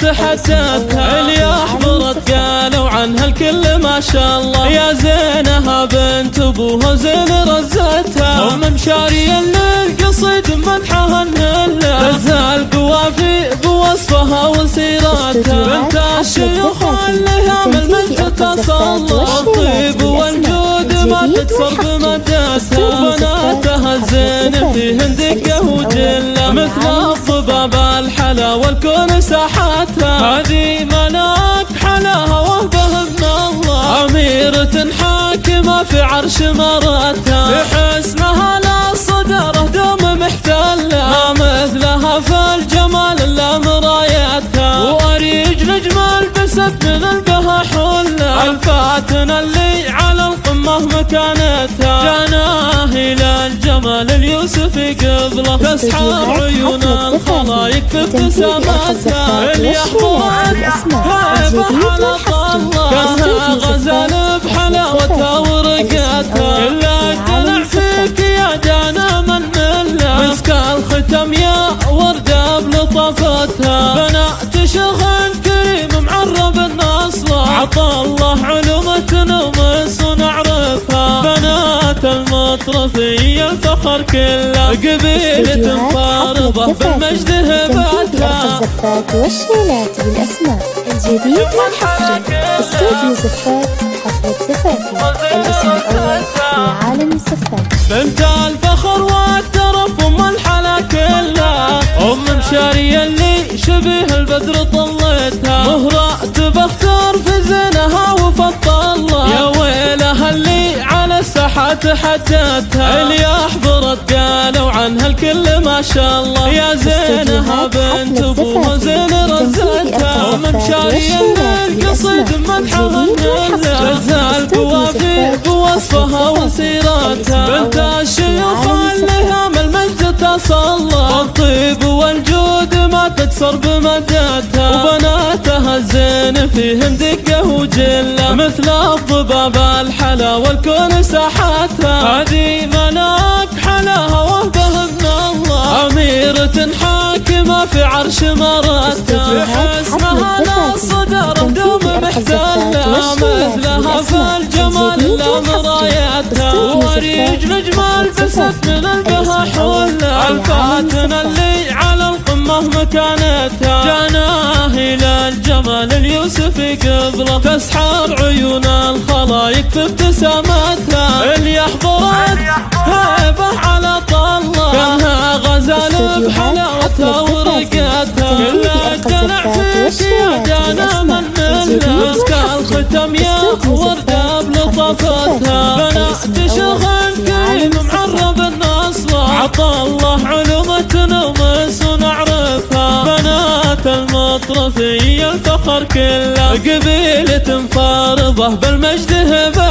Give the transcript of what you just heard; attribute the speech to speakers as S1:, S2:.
S1: تحدتها، اللي أحضرت قالوا عنها الكل ما شاء الله. يا زينها بنت أبوها زين رزتها، أم مشارية للقصيد مدحها النلة، رزها القوافي بوصفها وسيرتها. بنت الشيوخ اللي من المجد تصلى، الطيب والجود ما تكسر بمدتها. وبناتها الزين فيهن دقة وجلة، مثل الضباب الحلا والكون ساحتها. هذه ملاك حلاها وهبه من الله، أميرة حاكمة في عرش مرتها. بحسنها للصدارة دوم محتلة، ما مثلها في الجمال إلا مرايتها. وأريج نجم البست من البها حلة، الفاتنة اللي على القمة مكانتها. جناه إلى الجمال اليوسفي قبله، تسحر عيون الخلايق في ابتسامتها. اللي يحضرت هيبة على طلة، كانها غزال بحلاوتها ورقتها. إلا الدلع فيك يا جانا من مله، مسك الختم يا وردة بلطفتها. بنات شغل كريم معرب النصلة، عطى الله علوم تنمس ونعرفها. بنات المطرفية الفخر كله، قبيلة فارضة بالمجد هبتها.
S2: الزفات والشيلات بالأسماء الجديد والحصري. استوديو زفات حفلة زفافي، الاسم الأول في عالم الزفات.
S1: بنت الفخر والترف أم الحلا كلها، أم مشارية اللي شبه البدر طلتها. مهرات بختار في زينها وفضلها، يا ويلها اللي على الساحات حجتها. اللي أحضرت قالوا عنها الكل ما شاء الله. يا زينها بنت أبوها زين رزتها، أم مشارية للقصيد مدحها النلة، رزها القوافي بوصفها وسيرتها. بنت الشيوخ اللي من المجد تصلى، الطيب والجود ما تكسر بمدتها. وبناتها الزين فيهن دقة وجلة، مثل الضباب الحلا والكون ساحتها. هذه ملاك حلاها وهبه من الله، أميرة حاكمة في عرش مرتها. بحسنها للصدارة دوم محتلة، مثلها في الجمال إلا مرايتها. وأريج نجم البست من البها حلة، الفاتنة اللي على القمة مكانتها. جناه إلى الجمال اليوسفي قبله، تسحر عيون الخلايق في ابتسامتها. اللي أحضرت هيبة على طلة، كانها غزال بحلاوتها ورقتها. كل الدلع فيك يا جانا من مله، مسك الختم يا وردة بلطفتها. بنات شغل كريم معرب النصلة، عطى الله علوم تنمس ونعرفها. بنات المطرفية الفخر كله، قبيلة فارضة بالمجد هبتها.